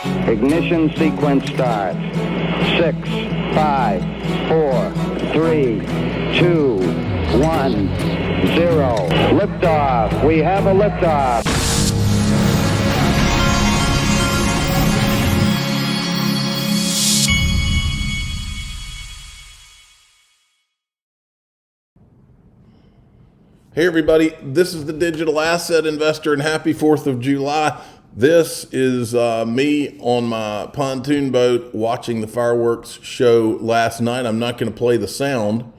Ignition sequence start. 6, 5, 4, 3, 2, 1, 0. Liftoff. We have a liftoff. Hey everybody, this is the Digital Asset Investor and happy 4th of July. This is me on my pontoon boat watching the fireworks show last night. I'm not going to play the sound.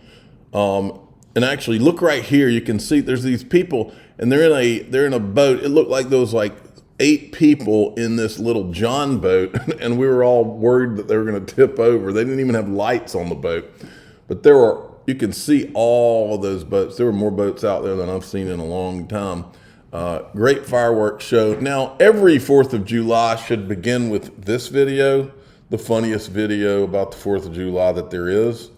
And actually look right here, you can see there's these people and they're in a boat. It looked like there was like 8 people in this little John boat and we were all worried that they were going to tip over. They didn't even have lights on the boat, but you can see all of those boats. There were more boats out there than I've seen in a long time. Great fireworks show. Now, every 4th of July should begin with this video, the funniest video about the 4th of July that there is.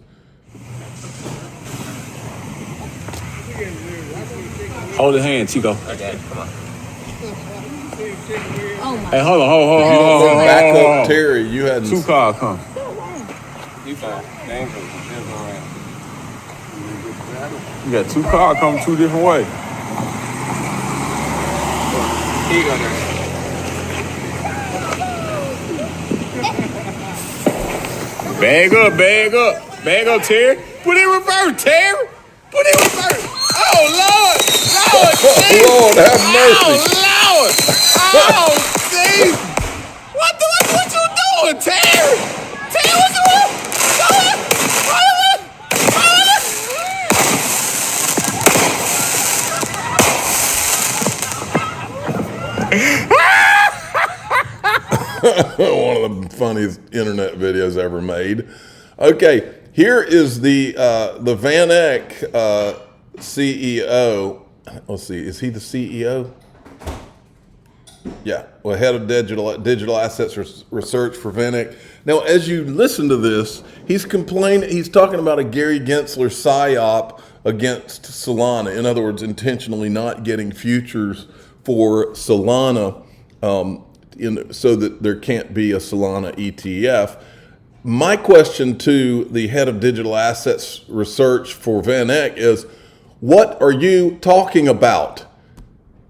Hold your hand, Chico. Okay, come on. Hey, hold on. Back up, Terry. You had 2 cars come. You fine. Thank you. You got 2 cars coming 2 different ways. Here you go, there. Bag up, Terry. Put it in reverse, Terry. Put it in reverse. Oh, Lord, Jesus. Lord, have mercy. Oh, Lord. Oh, Jesus. What you doing, Terry? Terry, what you doing? One of the funniest internet videos ever made. Okay, here is the Van Eck CEO. Let's see, is he the CEO? Yeah, well, head of digital assets research for Van Eck. Now, as you listen to this, he's talking about a Gary Gensler Psyop against Solana. In other words, intentionally not getting futures for Solana so that there can't be a Solana ETF. My question to the head of digital assets research for Van Eck is, what are you talking about?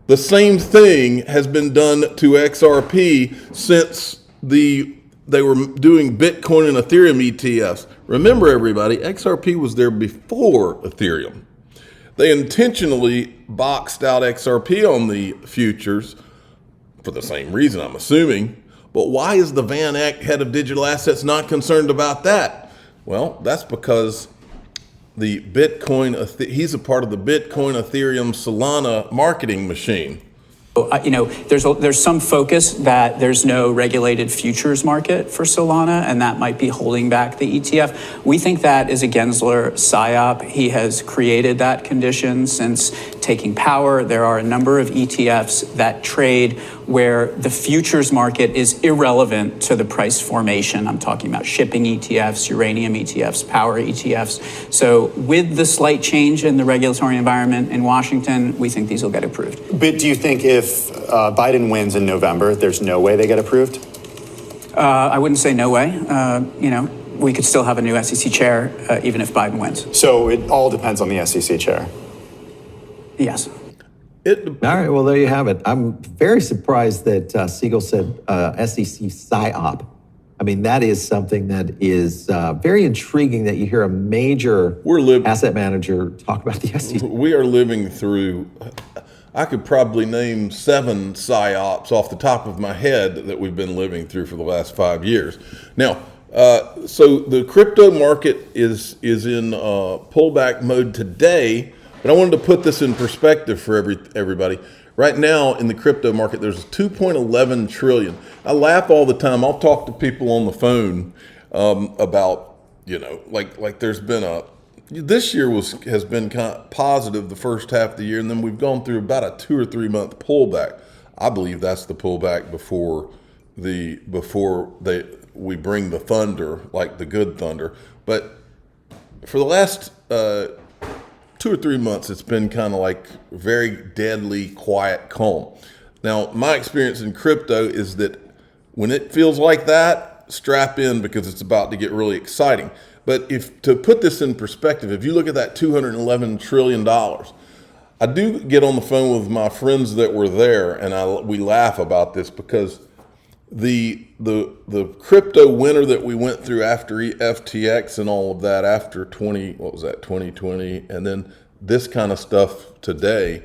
The same thing has been done to XRP since they were doing Bitcoin and Ethereum ETFs. Remember, everybody, XRP was there before Ethereum. They intentionally boxed out XRP on the futures for the same reason, I'm assuming. But why is the Van Eck head of digital assets not concerned about that? Well, that's because the he's a part of the Bitcoin, Ethereum, Solana marketing machine. There's some focus that there's no regulated futures market for Solana, and that might be holding back the ETF. We think that is a Gensler Psyop. He has created that condition since taking power. There are a number of ETFs that trade where the futures market is irrelevant to the price formation. I'm talking about shipping ETFs, uranium ETFs, power ETFs. So with the slight change in the regulatory environment in Washington, we think these will get approved. But do you think if Biden wins in November, there's no way they get approved? I wouldn't say no way. We could still have a new SEC chair even if Biden wins. So it all depends on the SEC chair? Yes. All right, well, there you have it. I'm very surprised that Siegel said SEC Psyop. I mean, that is something that is very intriguing that you hear a major asset manager talk about the SEC. We are living through, I could probably name 7 psyops off the top of my head that we've been living through for the last 5 years. Now, so the crypto market is in pullback mode today, but I wanted to put this in perspective for everybody. Right now in the crypto market, there's 2.11 trillion. I laugh all the time. I'll talk to people on the phone about, like there's been this year has been kind of positive the first half of the year, and then we've gone through about a 2 or 3 month pullback. I believe that's the pullback before we bring the thunder, like the good thunder. But for the last 2 or 3 months, it's been kind of like very deadly, quiet, calm. Now, my experience in crypto is that When it feels like that, strap in because it's about to get really exciting. But if to put this in perspective, if you look at that $211 trillion, I do get on the phone with my friends that were there, and we laugh about this because the crypto winter that we went through after FTX and all of that after 2020, and then this kind of stuff today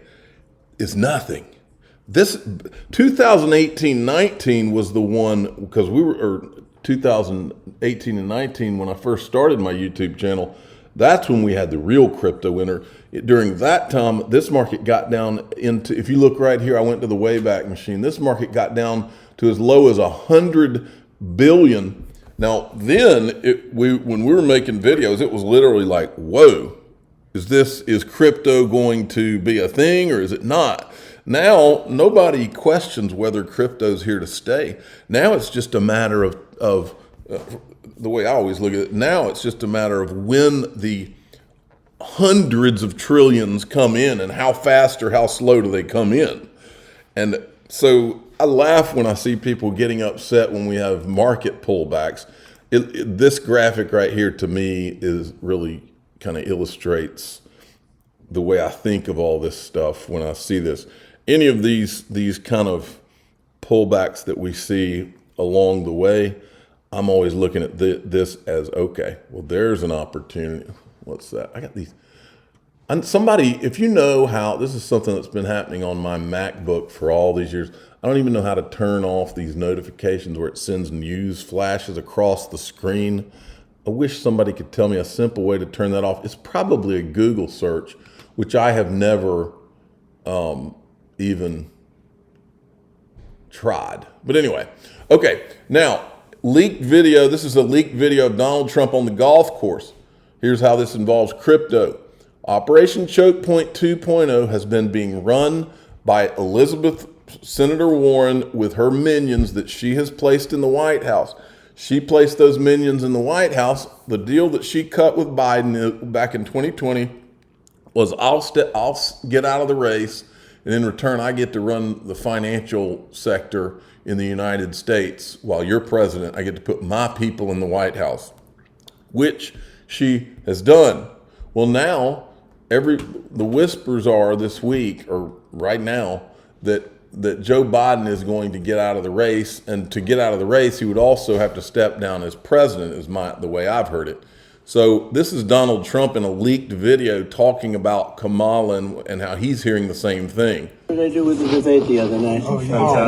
is nothing. This 2018-19 was the one, because we were, or 2018 and 19 when I first started my YouTube channel, that's when we had the real crypto winter. During that time, this market got down into, if you look right here, I went to the Wayback Machine. This market got down to as low as 100 billion. Now, then when we were making videos, it was literally like, whoa, is crypto going to be a thing or is it not? Now, nobody questions whether crypto's here to stay. Now it's just a matter of the way I always look at it, now it's just a matter of when the hundreds of trillions come in and how fast or how slow do they come in. And so I laugh when I see people getting upset when we have market pullbacks. This graphic right here to me is really kind of illustrates the way I think of all this stuff when I see this. Any of these kind of pullbacks that we see along the way, I'm always looking at this as, okay, well, there's an opportunity. What's that? I got these. And somebody, if you know how, this is something that's been happening on my MacBook for all these years. I don't even know how to turn off these notifications where it sends news flashes across the screen. I wish somebody could tell me a simple way to turn that off. It's probably a Google search, which I have never even tried. But anyway, okay, now leaked video. This is a leaked video of Donald Trump on the golf course. Here's how this involves crypto. Operation Choke Point 2.0 has been being run by Senator Warren with her minions that she has placed in the White House. She placed those minions in the White House. The deal that she cut with Biden back in 2020 was I'll get out of the race, and in return, I get to run the financial sector in the United States. While you're president, I get to put my people in the White House, which she has done. Well, now, the whispers are this week, or right now, that Joe Biden is going to get out of the race. And to get out of the race, he would also have to step down as president, is the way I've heard it. So this is Donald Trump in a leaked video talking about Kamala and how he's hearing the same thing. What did I do with the debate the other night? Oh,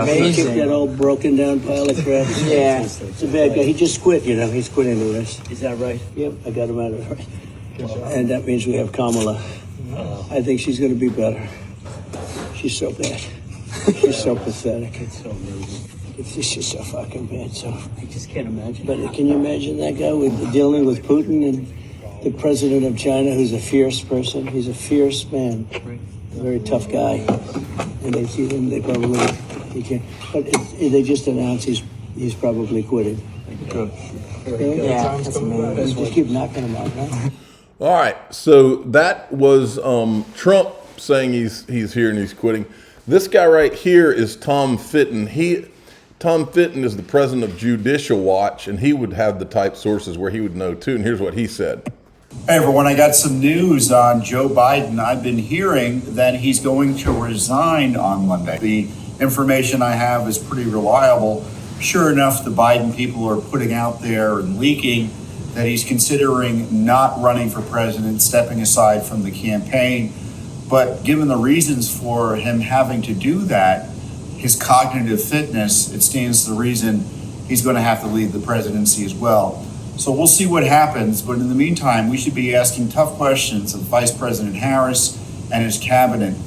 amazing. Kicked that old broken down pile of crap. Yeah. It's a bad guy. He just quit, He's quitting the race. Is that right? Yep, I got him out of the race. And that means we have Kamala. I think she's going to be better. She's so bad. She's so pathetic. It's so amazing. It's just so fucking bad. So I just can't imagine. But can you imagine that guy dealing with Putin and the president of China, who's a fierce person? He's a fierce man, a very tough guy. And they see him, they probably he can't. But they just announced he's probably quitting. Good. Yeah, that's amazing. Just keep knocking him out, right? All right, so that was Trump saying he's here and he's quitting. This guy right here is Tom Fitton. Tom Fitton is the president of Judicial Watch, and he would have the type sources where he would know too. And here's what he said. Hey everyone, I got some news on Joe Biden. I've been hearing that he's going to resign on Monday. The information I have is pretty reliable. Sure enough, the Biden people are putting out there and leaking that he's considering not running for president, stepping aside from the campaign. But given the reasons for him having to do that, his cognitive fitness, it stands to the reason he's going to have to leave the presidency as well. So we'll see what happens. But in the meantime, we should be asking tough questions of Vice President Harris and his cabinet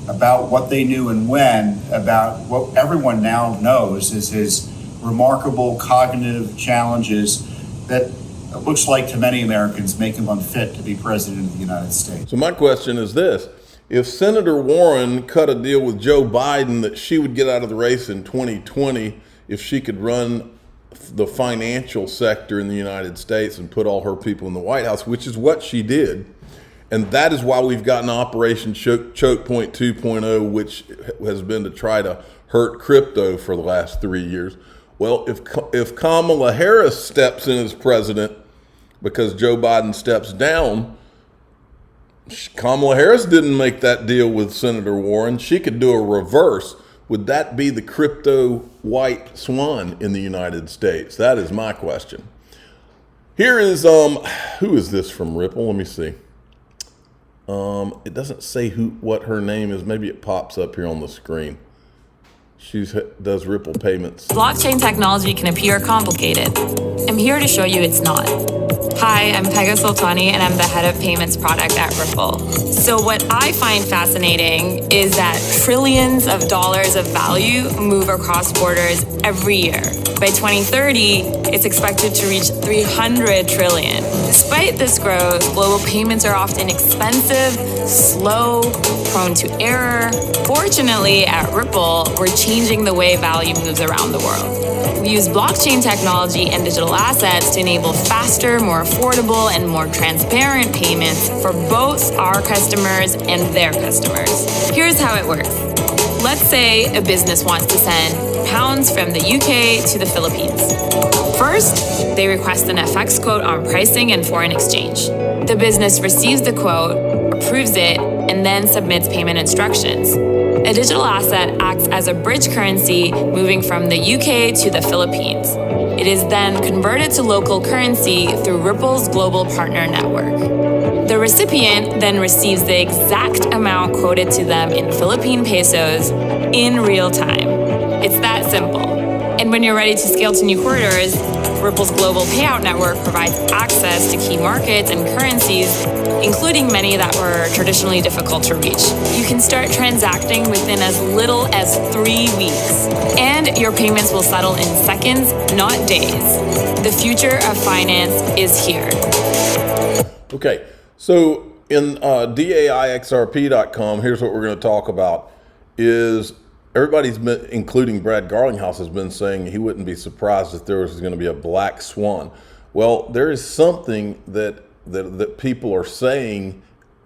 about what they knew and when, about what everyone now knows is his remarkable cognitive challenges that it looks like to many Americans make him unfit to be president of the United States. So my question is this. If Senator Warren cut a deal with Joe Biden that she would get out of the race in 2020 if she could run the financial sector in the United States and put all her people in the White House, which is what she did, and that is why we've gotten Operation Choke Point 2.0, which has been to try to hurt crypto for the last 3 years. Well, if Kamala Harris steps in as president because Joe Biden steps down, Kamala Harris didn't make that deal with Senator Warren. She could do a reverse. Would that be the crypto white swan in the United States? That is my question. Here is, who is this from Ripple? Let me see. It doesn't say what her name is. Maybe it pops up here on the screen. She does Ripple payments. Blockchain technology can appear complicated. I'm here to show you it's not. Hi, I'm Pega Soltani, and I'm the head of payments product at Ripple. So what I find fascinating is that trillions of dollars of value move across borders every year. By 2030, it's expected to reach 300 trillion. Despite this growth, global payments are often expensive, slow, prone to error. Fortunately, at Ripple, we're changing the way value moves around the world. We use blockchain technology and digital assets to enable faster, more affordable, and more transparent payments for both our customers and their customers. Here's how it works. Let's say a business wants to send pounds from the UK to the Philippines. First, they request an FX quote on pricing and foreign exchange. The business receives the quote, approves it, and then submits payment instructions. A digital asset acts as a bridge currency moving from the UK to the Philippines. It is then converted to local currency through Ripple's global partner network. The recipient then receives the exact amount quoted to them in Philippine pesos in real time. It's that simple. And when you're ready to scale to new corridors, Ripple's global payout network provides access to key markets and currencies, including many that were traditionally difficult to reach. You can start transacting within as little as 3 weeks, and your payments will settle in seconds, not days. The future of finance is here. Okay, so in DAIXRP.com, here's what we're going to talk about is everybody's been, including Brad Garlinghouse, has been saying he wouldn't be surprised if there was going to be a black swan. Well, there is something that people are saying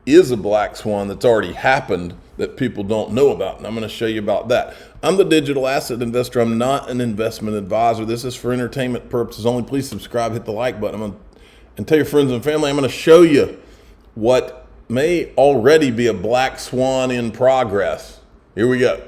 is a black swan that's already happened that people don't know about, and I'm going to show you about that. I'm the digital asset investor. I'm not an investment advisor. This is for entertainment purposes only. Please subscribe, hit the like button, and tell your friends and family. I'm going to show you what may already be a black swan in progress. Here we go.